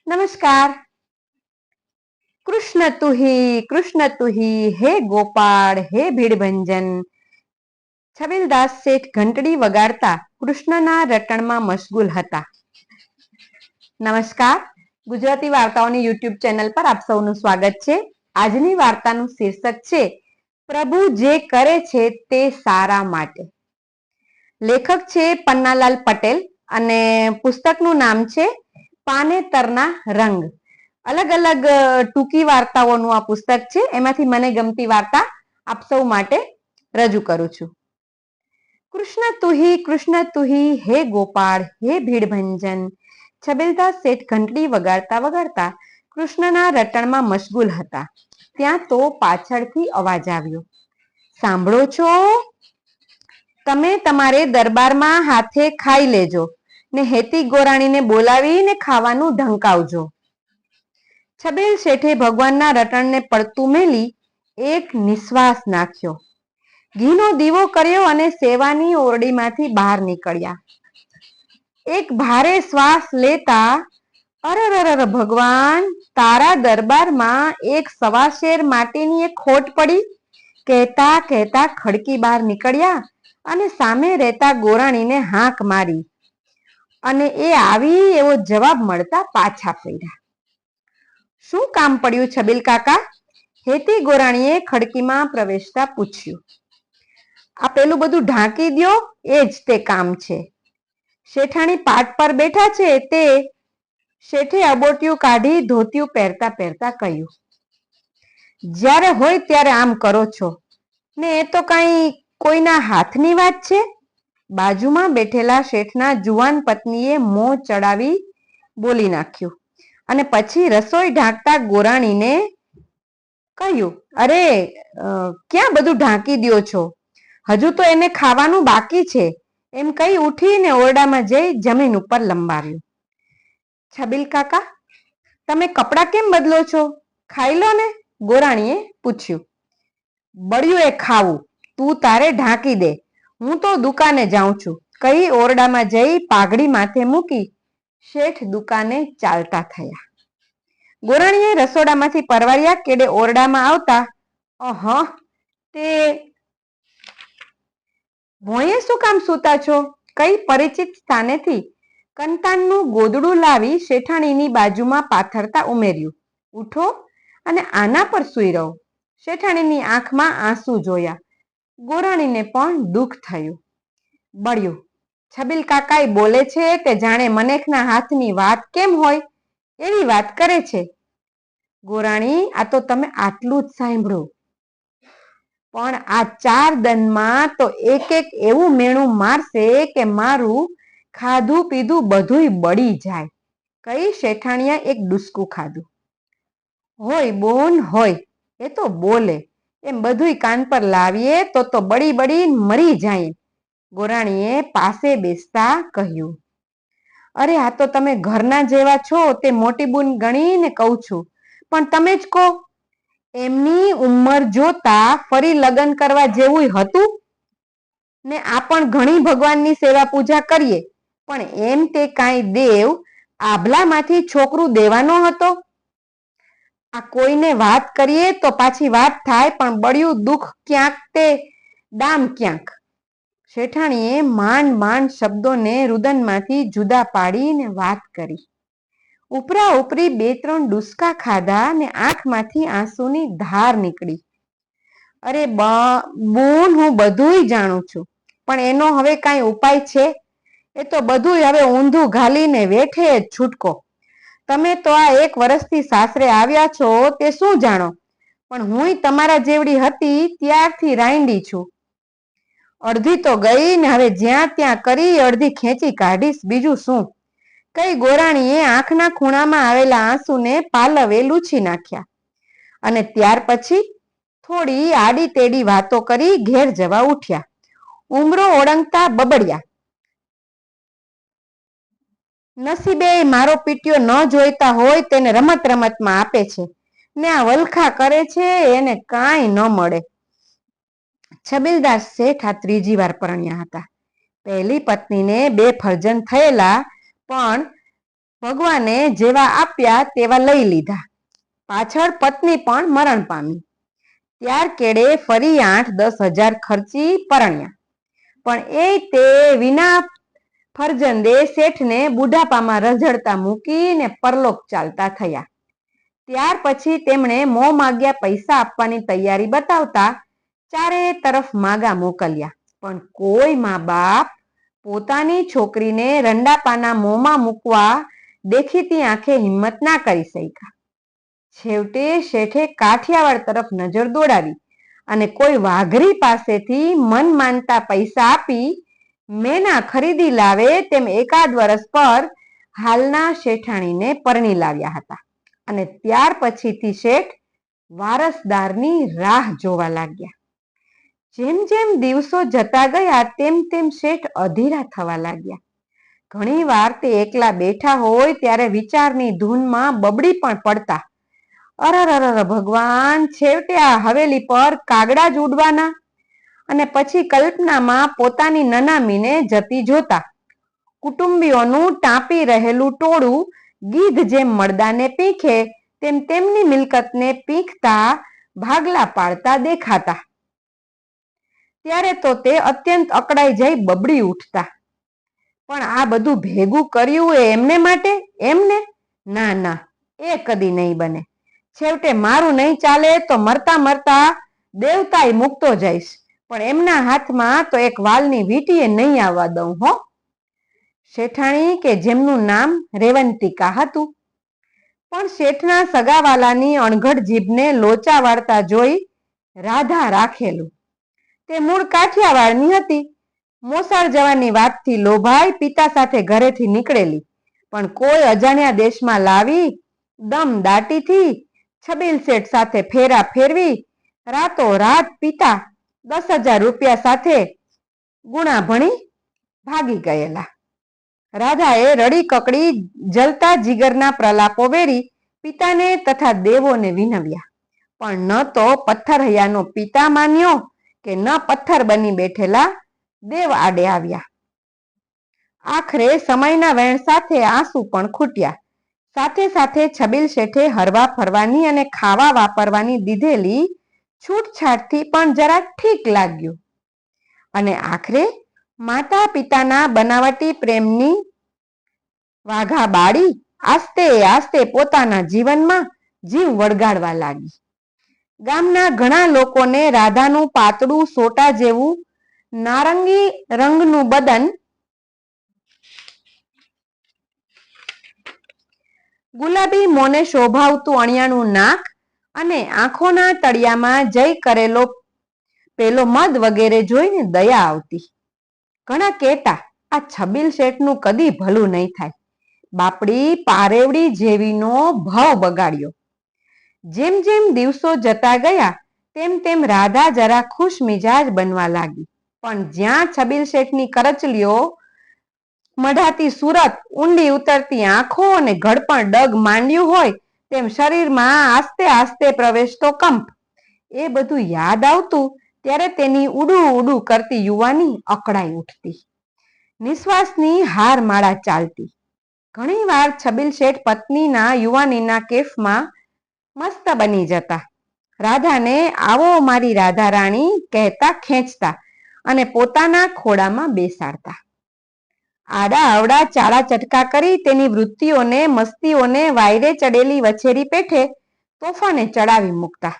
नमस्कार। कृष्ण तू ही हे गोपाळ हे भीडभंजन। છબીલદાસ શેઠ ઘંટડી વગાડતા કૃષ્ણના રટણમાં મશગુલ હતા। નમસ્કાર, ગુજરાતી વાર્તાઓની યુટ્યુબ ચેનલ પર આપ સૌનું સ્વાગત છે। આજની વાર્તાનું શીર્ષક છે પ્રભુ જે કરે છે તે સારા માટે। લેખક છે પન્નાલાલ પટેલ અને પુસ્તકનું નામ છે પાનેતરના રંગ। અલગ અલગ ટૂંકી વાર્તાઓનું આ પુસ્તક છે, એમાંથી મને ગમતી વાર્તા આપ સૌ માટે રજૂ કરું છું। કૃષ્ણ તું હી હે ગોપાળ હે ભીડભંજન। છબીલદાસ શેઠ ઘંટડી વગાડતા વગાડતા કૃષ્ણના રટણમાં મશગુલ હતા। ત્યાં તો પાછળથી અવાજ આવ્યો, સાંભળો છો? તમે તમારે દરબારમાં હાથે ખાઈ લેજો ને હેતી ગોરાણીને બોલાવીને ખાવાનું ઢંકાવજો। છબીલ શેઠે ભગવાનના રટણને પડતું મેલી એક નિશ્વાસ નાખ્યો, ઘીનો દીવો કર્યો અને સેવાની ઓરડીમાંથી બહાર નીકળ્યા। એક ભારે શ્વાસ લેતા, અરર ભગવાન, તારા દરબારમાં એક સવાશેર માટેની એક ખોટ પડી, કહેતા કહેતા ખડકી બહાર નીકળ્યા અને સામે રહેતા ગોરાણીને હાંક મારી અને એ આવી એવો જવાબ મળતા પાછા ફર્યા। શું કામ પડ્યું છબીલ કાકા? હેતી ગોરાણીએ ખડકીમાં પ્રવેશતા પૂછ્યું। આ પેલું બધું ઢાંકી દ્યો, એ જ તે કામ છે। શેઠાણી પાટ પર બેઠા છે તે શેઠે અબોટિયું કાઢી ધોતિયું પહેરતા પહેરતા કહ્યું, જ્યારે હોય ત્યારે આમ કરો છો ને એ તો કાંઈ કોઈના હાથની વાત છે? બાજુમાં બેઠેલા શેઠના જુવાન પત્નીએ મોં ચડાવી બોલી નાખ્યું અને પછી રસોઈ ઢાંકતા ગોરાણીને કહ્યું, અરે ક્યાં બધું ઢાંકી દ્યો છો? હજુ તો એને ખાવાનું બાકી છે, એમ કહી ઉઠીને ઓરડામાં જઈ જમીન ઉપર લંબાવ્યું। છબીલ કાકા, તમે કપડાં કેમ બદલો છો? ખાઈ લો ને, ગોરાણીએ પૂછ્યું। બળ્યું એ ખાવું, તું તારે ઢાંકી દે, હું તો દુકાને જાઉં છું, કહી ઓરડામાં જઈ પાઘડી માથે મૂકી શેઠ દુકાને ચાલતા થયા। ગોરાણીએ રસોડામાંથી પરવારિયા કેડે ઓરડામાં આવતા, તે ભોંયે શું કામ સૂતા છો? કઈ પરિચિત સ્થાનેથી કંતાનનું ગોદડું લાવી શેઠાણીની બાજુમાં પાથરતા ઉમેર્યું, ઉઠો અને આના પર સૂઈ રહો। શેઠાણીની આંખમાં આંસુ જોયા, ગોરાણીને પણ દુઃખ થયું। બળ્યું, છબીલ કાકાઈ બોલે છે તે જાણે મનેખના હાથની વાત કેમ હોય એવી વાત કરે છે। ગોરાણી, આ તો તમે આટલું જ સાંભળો, પણ આ 4 દનમાં તો એક એક એવું મેણું મારશે કે મારું ખાધું પીધું બધુંય બળી જાય, કઈ શેઠાણીએ એક ડૂસકું ખાધું। હોય બોન હોય, એ તો બોલે, એમ બધુંય કાન પર લાવીએ તો બળી બળી મરી જાય। ગોરાણીએ પાસે બેસતા કહ્યું, અરે આ તો તમે ઘરના જેવા છો તે મોટી બૂન ગણીને કહું છું, પણ તમે જ કહો, એમની ઉંમર જોતા ફરી લગ્ન કરવા જેવું હતું ને આ પણ ઘણી ભગવાનની સેવા પૂજા કરીએ, પણ એમ તે કાંઈ દેવ આભલામાંથી છોકરું દેવાનો હતો? આ કોઈને વાત કરીએ તો પાછી વાત થાય, પણ બળ્યું દુઃખ ક્યાંક તે દામ ક્યાંક। શેઠાણીએ માંડ માંડ શબ્દોને રુદનમાંથી જુદા પાડીને વાત કરી। ઉપરા ઉપરી 2-3 ડૂસકા ખાધા ને આંખમાંથી આંસુની ધાર નીકળી। અરે બોન, હું બધુંય જાણું છું, પણ એનો હવે કાંઈ ઉપાય છે? એ તો બધુંય હવે ઊંધું ઘાલીને વેઠે જ છૂટકો। તમે તો આ 1 વર્ષથી સાસરે આવ્યા છો તે શું જાણો, પણ હુંય તમારા જેવડી હતી ત્યારથી રાયંડી છું। અડધી તો ગઈ ને હવે જ્યાં ત્યાં કરી અડધી ખેંચી કાઢીશ, બીજું શું? કઈ ગોરાણીએ આંખના ખૂણામાં આવેલા આંસુને પાલવે લૂછી નાખ્યા અને ત્યાર પછી થોડી આડી તેડી વાતો કરી ઘેર જવા ઉઠ્યા। ઉમરો ઓળંગતા બબડ્યા, નસીબે મારો પીટ્યો ન જોઈતા હોય તેને રમત રમતમાં આપે છે ને આ વલખા કરે છે એને કાંઈ ન મળે। છબીલદાસ શેઠ આ 3જી વાર પરણ્યા હતા। પહેલી પત્નીને 2 ફરજન થયેલા, પણ ભગવાને જેવા આપ્યા તેવા લઈ લીધા. પાછળ પત્ની પણ મરણ પામી. ત્યાર કેડે ફરી 8-10 હજાર ખર્ચી પરણ્યા. પણ એ તે વિના ફરજંદે શેઠને બુઢાપામાં રઝળતા મૂકીને પરલોક ચાલતા થયા. ત્યાર પછી તેમણે મોં માગ્યા પૈસા આપવાની તૈયારી બતાવતા ચારે તરફ માગા મોકલ્યા, પણ કોઈ મા બાપ પોતાની છોકરીને રંડાપાના મોંમાં મૂકવા દેખીતી આંખે હિંમત ના કરી શક્યા. છેવટે શેઠે કાઠિયાવાડ તરફ નજર દોડાવી અને કોઈ વાઘરી પાસેથી મન માનતા પૈસા આપી મેના ખરીદી લાવે તેમ 1 વર્ષ પર હાલના શેઠાણીને પરણી લાવ્યા હતા. અને ત્યાર પછીથી શેઠ વારસદારની રાહ જોવા લાગ્યા. જેમ જેમ દિવસો જતા ગયા તેમ તેમ શેઠ અધીરા થવા લાગ્યા. ઘણી વાર તે એકલા બેઠા હોય ત્યારે વિચારની ધૂનમાં બબડી પણ પડતા, અરર ભગવાન, છેવટે આ હવેલી પર કાગડા જ ઉડવાના. અને પછી કલ્પનામાં પોતાની નનામીને જતી જોતા. કુટુંબીઓનું ટાંપી રહેલું ટોળું ગીધ જેમ મળદાને પીંખે તેમ તેમની મિલકતને પીંખતા ભાગલા પાડતા દેખાતા. ત્યારે તો તે અત્યંત અકળાઈ જઈ બબડી ઉઠતા, પણ આ બધું ભેગું કર્યું એ એમને માટે? એમને? ના ના, એ કદી નહીં બને. છેવટે મારું નહીં ચાલે તો મરતા મરતા દેવતાય મૂકતો જઈશ, પણ એમના હાથમાં તો એક વાલની વીંટીએ નહીં આવવા દઉં હો. શેઠાણી કે જેમનું નામ રેવંતિકા હતું, પણ શેઠના સગાવાલાની અણઘડ જીભને લોચા વાળતા જોઈ રાધા રાખેલું. તે મૂળ કાઠિયાવાડની હતી. મોસાળ જવાની વાતથી લોભાઈ પિતા સાથે ઘરેથી નીકળેલી, પણ કોઈ અજાણ્યા દેશમાં લાવી દમ દાટીથી છબીલ શેઠ સાથે ફેરા ફેરવી રાતો રાત પિતા 10,000 રૂપિયા સાથે ગુણા ભણી ભાગી ગયેલા. રાધાએ રડી કકડી જલતા જીગરના પ્રલાપો વેરી પિતાને તથા દેવોને વિનવ્યા, પણ ન તો પથ્થરહૈયાનો પિતા માન્યો કે ન પથ્થર બની બેઠેલા દેવ આડે આવ્યા. આખરે સમયના વેણ સાથે આંસુ પણ ખૂટ્યા. સાથે સાથે છબીલ શેઠે હરવા ફરવાની અને ખાવા વાપરવાની દીધેલી છૂટછાટથી પણ જરા ઠીક લાગ્યું. અને આખરે માતા પિતાના બનાવટી પ્રેમની વાઘા બાળી આસ્તે આસ્તે પોતાના જીવનમાં જીવ વળગાડવા લાગી. ગામના ઘણા લોકોને રાધાનું પાતળું સોટા જેવું નારંગી રંગનું બદન, ગુલાબી મોને શોભાવતું અણિયાનું નાક અને આંખોના તળિયામાં જય કરેલો પેલો મદ વગેરે જોઈને દયા આવતી. ઘણા કહેતા, આ છબીલ શેઠનું કદી ભલું નહીં થાય. બાપડી પારેવડી જેવીનો ભાવ બગાડ્યો. જેમ જેમ દિવસો જતા ગયા તેમ તેમ રાધા જરા ખુશ મિજાજ બનવા લાગી, પણ જ્યાં છબીલ શેઠની કરચલીઓ મઢાતી સુરત, ઊંડી ઉતરતી આંખો અને ઘડપણ ડગ માંડ્યું હોય તેમ શરીરમાં આસ્તે આસ્તે પ્રવેશતો કંપ, એ બધું યાદ આવતું ત્યારે તેની ઉડું ઉડું કરતી યુવાની અકળાઈ ઉઠતી. નિશ્વાસની હાર માળા ચાલતી. ઘણી વાર છબીલ શેઠ પત્નીના યુવાનીના કેફમાં મસ્ત બની જતા. રાધાને આવો મારી રાધા રાણી કહેતા ખેંચતા અને પોતાના ખોળામાં બેસાડતા. આડા અવડા ચાળા ચટકા કરી તેની વૃત્તિઓને મસ્તીઓને વાયરે ચડેલી વછેરી પેઠે તોફાને ચડાવી મૂકતા.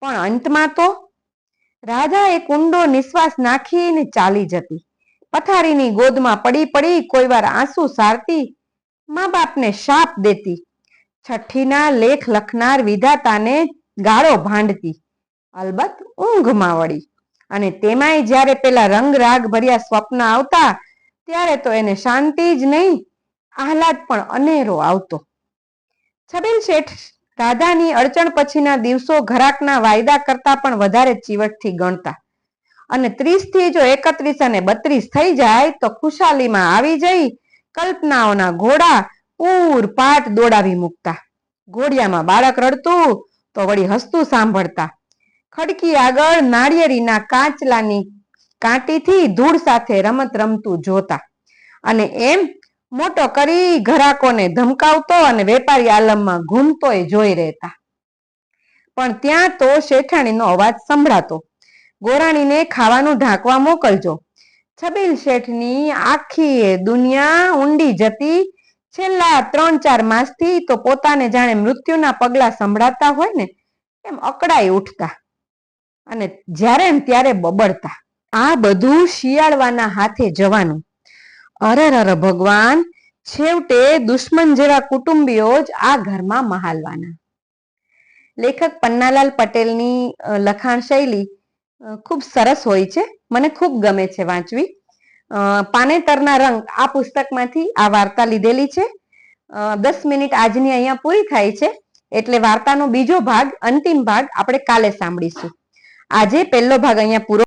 પણ અંતમાં તો રાધા એક ઊંડો નિશ્વાસ નાખીને ચાલી જતી. પથારીની ગોદમાં પડી પડી કોઈ વાર આંસુ સારતી, મા બાપને શાપ દેતી, છઠ્ઠીના લેખ લખનાર વિધાતાને ગાળો ભાંડતી, અલબત્ત ઊંઘમાં વળી. અને તેમાંય જ્યારે પેલા રંગ રાગ ભર્યા સ્વપ્ન આવતા ત્યારે તો એને શાંતિ જ નહીં, આહલાદ પણ અનેરો આવતો. છબીલ શેઠ રાધાની અડચણ પછીના દિવસો ઘરાકના વાયદા કરતા પણ વધારે ચીવટથી ગણતા, અને 30 થી જો 31 અને 32 થઈ જાય તો ખુશાલીમાં આવી જઈ કલ્પનાઓના ઘોડા પૂર પાટ દોડાવી મૂકતા. ઘોડિયામાં બાળક રડતું તો વળી હસતું સાંભળતા. ખડકી આગળ નાળિયેરીના કાચલાની કાંટીથી ધૂળ સાથે રમત રમતું જોતા. અને એમ મોટો કરી ઘરાકોને ધમકાવતો અને વેપારી આલમમાં ઘૂમતોય જોઈ રહેતા. પણ ત્યાં તો શેઠાણીનો અવાજ સંભળાતો, ગોરાણીને ખાવાનું ઢાંકવા મોકલજો. છબીલ શેઠની આખી દુનિયા ઊંડી જતી. છેલ્લા 3-4 માસથી તો પોતાને જાણે મૃત્યુના પગલા સંભળાતા હોય ને એમ અકળાઈ ઉઠતા અને જ્યારે ને ત્યારે બબડતા, આ બધું શિયાળવાના હાથે જવાનું. અરર ભગવાન, છેવટે દુશ્મન જેવા કુટુંબીઓ જ આ ઘરમાં મહાલવાના. લેખક પન્નાલાલ પટેલની લખાણ શૈલી ખૂબ સરસ હોય છે, મને ખૂબ ગમે છે વાંચવી. પાનેતરના રંગ આ પુસ્તકમાંથી આ વાર્તા લીધેલી છે. 10 મિનિટ આજની અહીંયા પૂરી થાય છે, એટલે વાર્તાનો બીજો ભાગ, અંતિમ ભાગ આપણે કાલે સાંભળીશું. આજે પહેલો ભાગ અહીંયા પૂરો